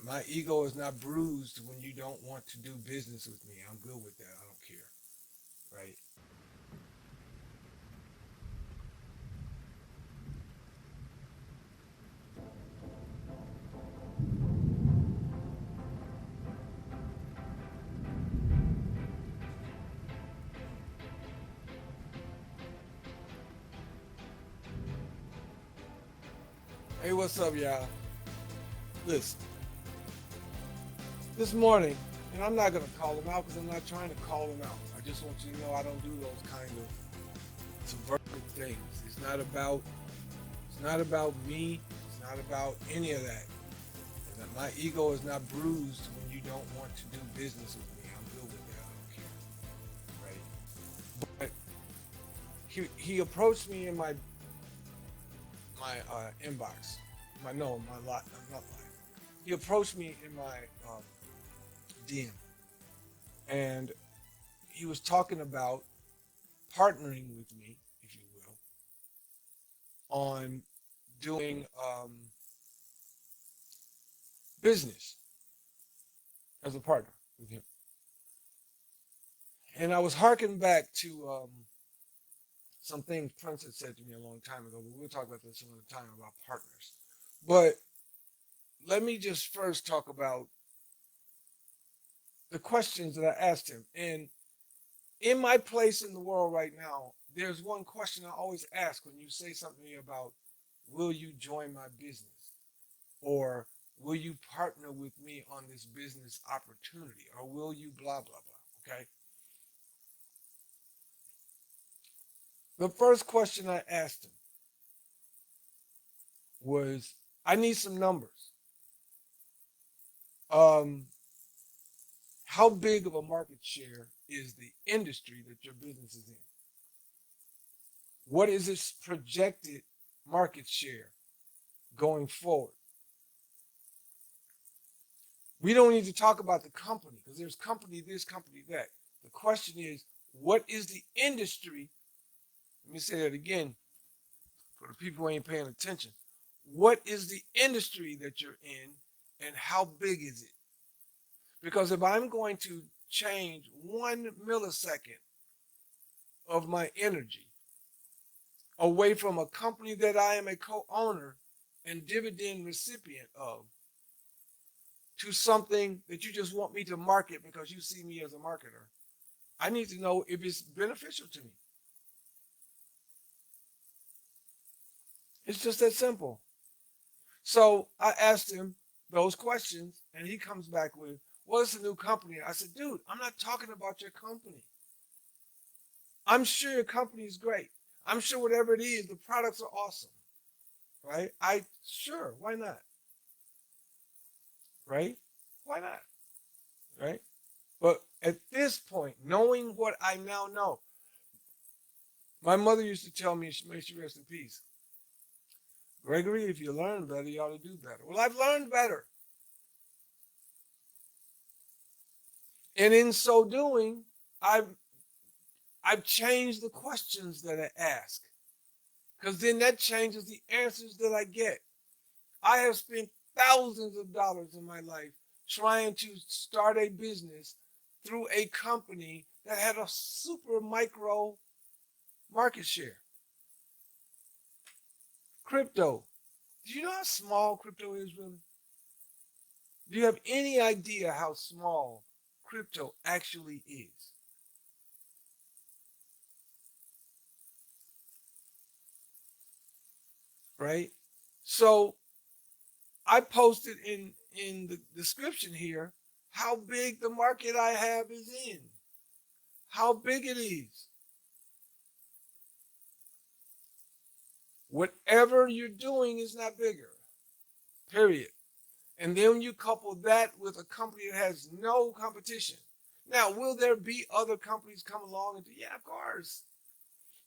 my ego is not bruised when you don't want to do business with me. I'm good with that. I don't care, right? Hey, what's up, y'all? Listen, this morning, and I'm not gonna call them out because I'm not trying to call them out. I just want you to know I don't do those kind of subversive things. It's not about me. It's not about any of that. And that my ego is not bruised when you don't want to do business with me. I'm good with that. I don't care, right? But he approached me in my inbox. My lot, not live. He approached me in my DM, and he was talking about partnering with me, if you will, on doing business as a partner with him. And I was harking back to some things Prince had said to me a long time ago, but we'll talk about this another time about partners. But let me just first talk about the questions that I asked him. And in my place in the world right now, there's one question I always ask when you say something to me about, will you join my business? Or will you partner with me on this business opportunity? Or will you blah, blah, blah, okay? The first question I asked him was, I need some numbers. Um, how big of a market share is the industry that your business is in? What is its projected market share going forward? We don't need to talk about the company because there's company this, company that. The question is, what is the industry? Let me say that again for the people who ain't paying attention. What is the industry that you're in and how big is it? Because if I'm going to change 1 millisecond of my energy away from a company that I am a co-owner and dividend recipient of to something that you just want me to market because you see me as a marketer, I need to know if it's beneficial to me. It's just that simple. So I asked him those questions, and he comes back with, well, it's a new company. I said, dude, I'm not talking about your company. I'm sure your company is great. I'm sure whatever it is, the products are awesome, right? Sure, why not? Right? Why not? Right? But at this point, knowing what I now know, my mother used to tell me, may she rest in peace, Gregory, if you learn better, you ought to do better. Well, I've learned better. And in so doing, I've changed the questions that I ask. Because then that changes the answers that I get. I have spent thousands of dollars in my life trying to start a business through a company that had a super micro market share. Crypto. Do you know how small crypto is really? Do you have any idea how small crypto actually is? Right? So I posted in the description here how big the market I have is in, how big it is. Whatever you're doing is not bigger, period. And then you couple that with a company that has no competition. Now, will there be other companies come along and do? Yeah, of course.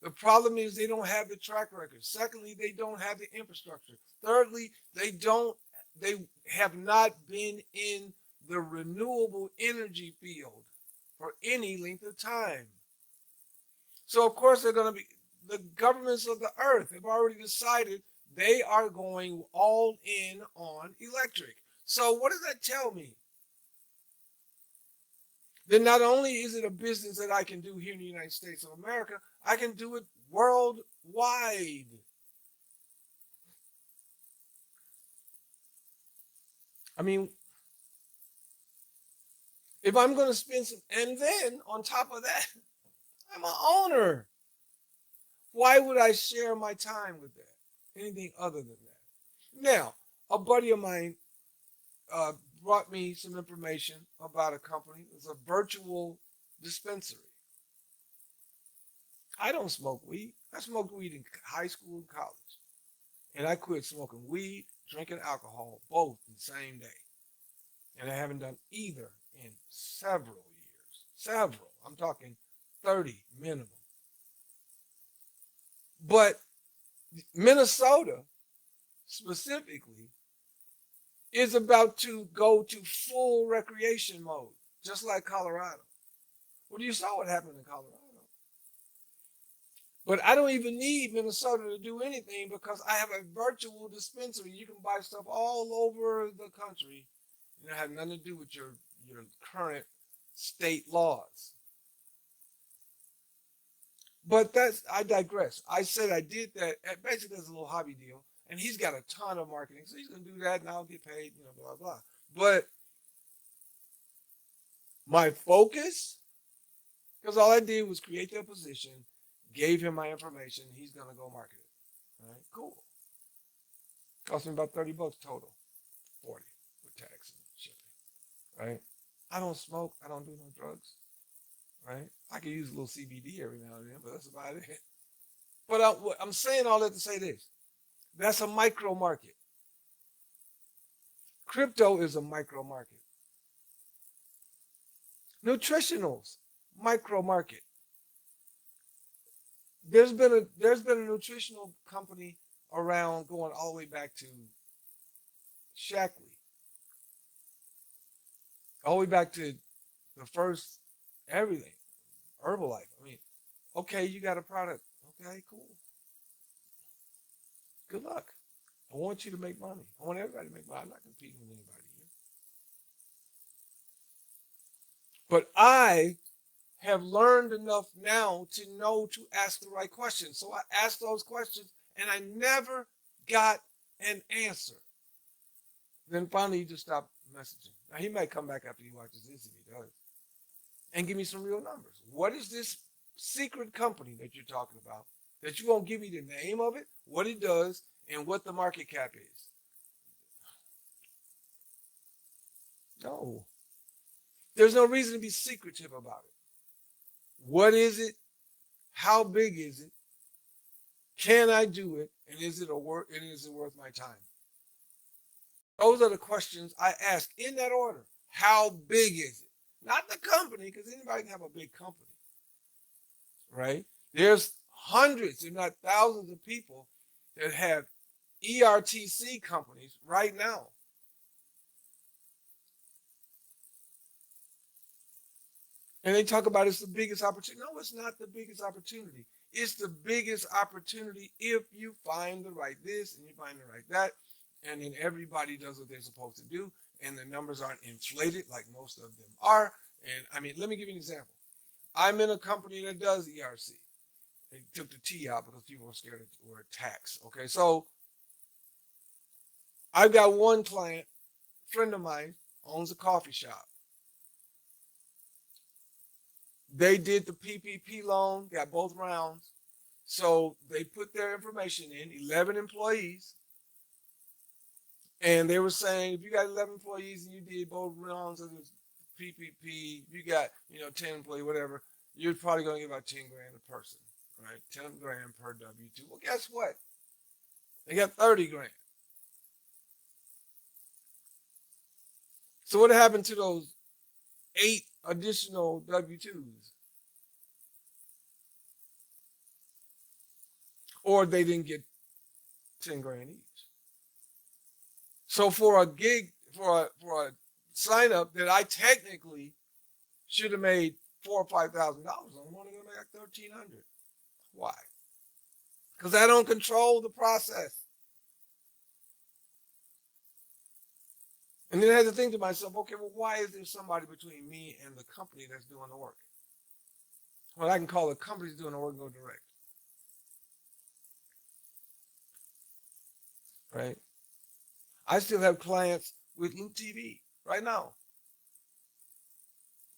The problem is they don't have the track record. Secondly, they don't have the infrastructure. Thirdly, they have not been in the renewable energy field for any length of time. So of course they're going to be, the governments of the earth have already decided they are going all in on electric. So what does that tell me? Then not only is it a business that I can do here in the United States of America, I can do it worldwide. I mean, if I'm going to spend some, and then on top of that, I'm an owner. Why would I share my time with that? Anything other than that? Now, a buddy of mine brought me some information about a company. It's a virtual dispensary. I don't smoke weed. I smoked weed in high school and college. And I quit smoking weed, drinking alcohol, both in the same day. And I haven't done either in several years. Several. I'm talking 30 minimum. But Minnesota specifically is about to go to full recreation mode, just like Colorado. Well, you saw what happened in Colorado. But I don't even need Minnesota to do anything because I have a virtual dispensary. You can buy stuff all over the country, and it has nothing to do with your current state laws. But I digress. I said I did that. Basically, as a little hobby deal. And he's got a ton of marketing. So he's going to do that and I'll get paid, blah, blah. But my focus, because all I did was create that position, gave him my information. He's going to go market it. All right, cool. Cost me about $30 total. 40 with tax and shipping. Right? I don't smoke. I don't do no drugs. Right? I can use a little CBD every now and then, but that's about it. But I'm saying all that to say this. That's a micro market. Crypto is a micro market. Nutritionals, micro market. There's been a nutritional company around going all the way back to Shackley. All the way back to the first everything. Herbalife. I mean, okay, you got a product. Okay, cool. Good luck. I want you to make money. I want everybody to make money. I'm not competing with anybody here. But I have learned enough now to know to ask the right questions. So I asked those questions and I never got an answer. Then finally he just stopped messaging. Now he might come back after he watches this if he does. And give me some real numbers. What is this secret company that you're talking about that you won't give me the name of it, what it does, and what the market cap is? No. There's no reason to be secretive about it. What is it? How big is it? Can I do it? And is it worth my time? Those are the questions I ask in that order. How big is it? Not the company, because anybody can have a big company, right? There's hundreds, if not thousands of people that have ERTC companies right now. And they talk about it's the biggest opportunity. No, it's not the biggest opportunity. It's the biggest opportunity if you find the right this and you find the right that, and then everybody does what they're supposed to do, and the numbers aren't inflated like most of them are. And I mean, let me give you an example. I'm in a company that does ERC. They took the T out because people were scared of the word tax. Okay, so I've got one client, friend of mine, owns a coffee shop. They did the PPP loan, got both rounds. So they put their information in, 11 employees. And they were saying, if you got 11 employees and you did both rounds of the PPP, you got, 10 employees, whatever, you're probably going to get about 10 grand a person, right? 10 grand per W-2. Well, guess what? They got 30 grand. So what happened to those 8 additional W-2s? Or they didn't get 10 grand each. So for a gig, for a sign up that I technically should have made $4,000 or $5,000, I'm only gonna make like $1,300. Why? Because I don't control the process. And then I had to think to myself, okay, well, why is there somebody between me and the company that's doing the work? Well, I can call the company that's doing the work and go direct. Right? I still have clients with Loop TV right now.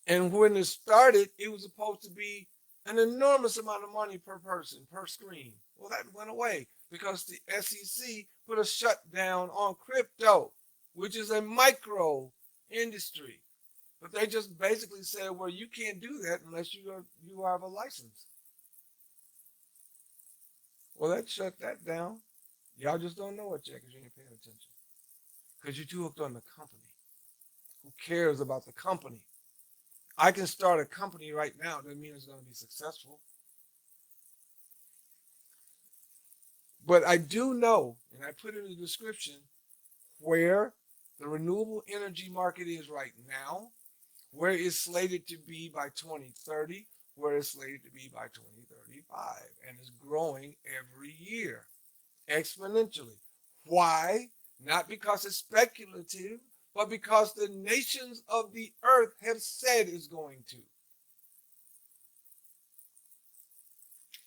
And when it started, it was supposed to be an enormous amount of money per person, per screen. Well, that went away because the SEC put a shutdown on crypto, which is a micro industry. But they just basically said, well, you can't do that unless you have a license. Well, that shut that down. Y'all just don't know it yet because you ain't paying attention. Because you're too hooked on the company. Who cares about the company? I can start a company right now. Doesn't mean it's going to be successful. But I do know, and I put in the description, where the renewable energy market is right now, where it's slated to be by 2030, where it's slated to be by 2035, and it's growing every year, exponentially. Why? Not because it's speculative, but because the nations of the earth have said it's going to.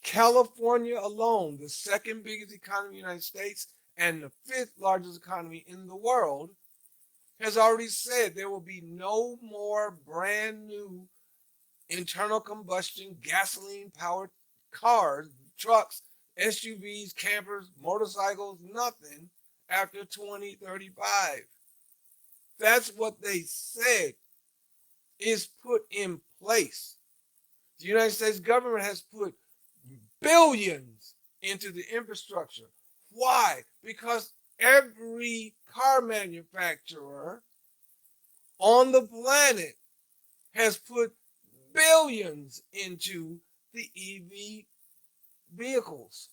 California alone, the second biggest economy in the United States and the fifth largest economy in the world, has already said there will be no more brand new internal combustion gasoline powered cars, trucks, SUVs, campers, motorcycles, nothing after 2035. That's what they said is put in place. The United States government has put billions into the infrastructure. Why? Because every car manufacturer on the planet has put billions into the EV vehicles,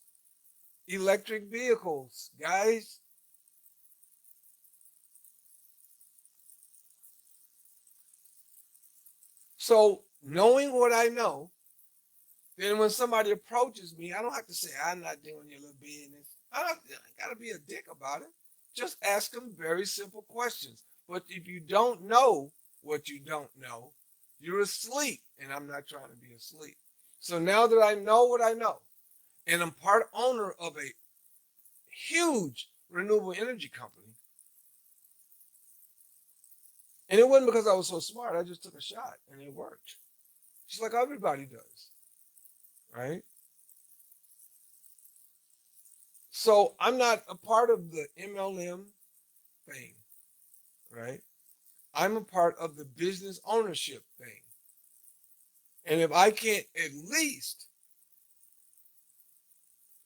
electric vehicles, guys. So knowing what I know, then when somebody approaches me, I don't have to say, I'm not doing your little business. I got to be a dick about it. Just ask them very simple questions. But if you don't know what you don't know, you're asleep, and I'm not trying to be asleep. So now that I know what I know, and I'm part owner of a huge renewable energy company, and it wasn't because I was so smart. I just took a shot, and it worked. Just like everybody does, right? So I'm not a part of the MLM thing, right? I'm a part of the business ownership thing. And if I can't at least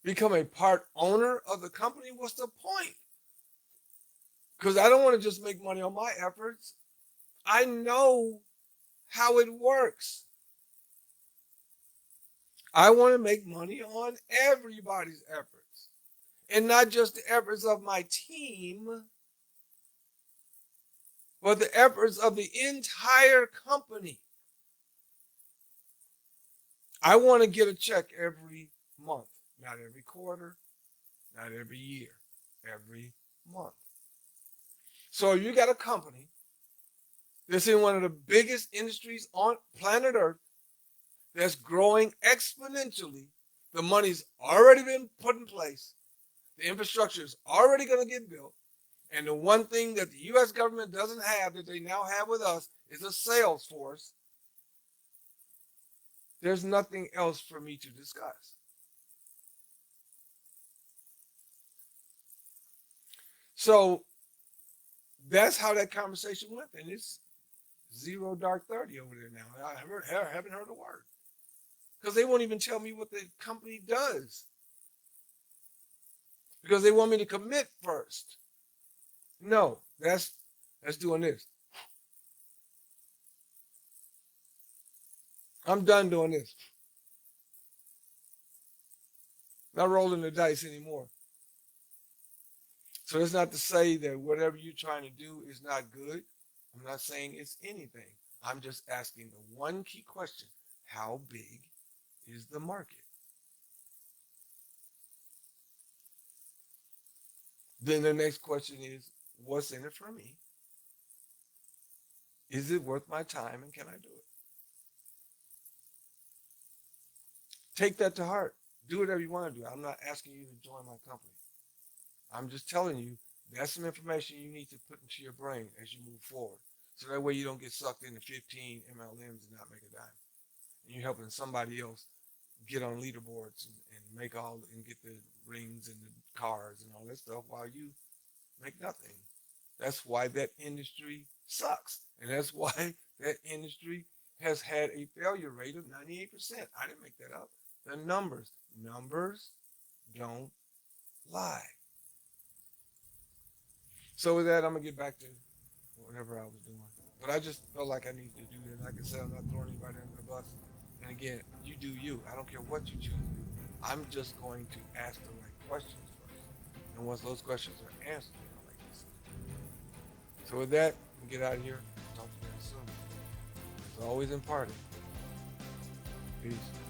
become a part owner of the company, what's the point? Because I don't want to just make money on my efforts. I know how it works. I want to make money on everybody's efforts, and not just the efforts of my team, but the efforts of the entire company. I want to get a check every month, not every quarter, not every year, every month. So you got a company that's in one of the biggest industries on planet Earth that's growing exponentially. The money's already been put in place. The infrastructure is already going to get built. And the one thing that the U.S. government doesn't have that they now have with us is a sales force. There's nothing else for me to discuss. So that's how that conversation went. And it's 0 dark 30 over there now. I haven't heard a word. Because they won't even tell me what the company does. Because they want me to commit first. No, that's doing this. I'm done doing this. Not rolling the dice anymore. So it's not to say that whatever you're trying to do is not good. I'm not saying it's anything. I'm just asking the one key question. How big is the market? Then the next question is, what's in it for me? Is it worth my time and can I do it? Take that to heart. Do whatever you want to do. I'm not asking you to join my company. I'm just telling you that's some information you need to put into your brain as you move forward. So that way you don't get sucked into 15 MLMs and not make a dime. And you're helping somebody else get on leaderboards and make all and get the rings and the cars and all that stuff while you make nothing. That's why that industry sucks. And that's why that industry has had a failure rate of 98%. I didn't make that up. The numbers don't lie. So with that, I'm gonna get back to whatever I was doing. But I just felt like I needed to do that. Like I said, I'm not throwing anybody under the bus. And again, you do you. I don't care what you choose to do. I'm just going to ask the right questions first. And once those questions are answered, I'll make this. So with that, we get out of here. Talk to you guys soon. As always imparting. Peace.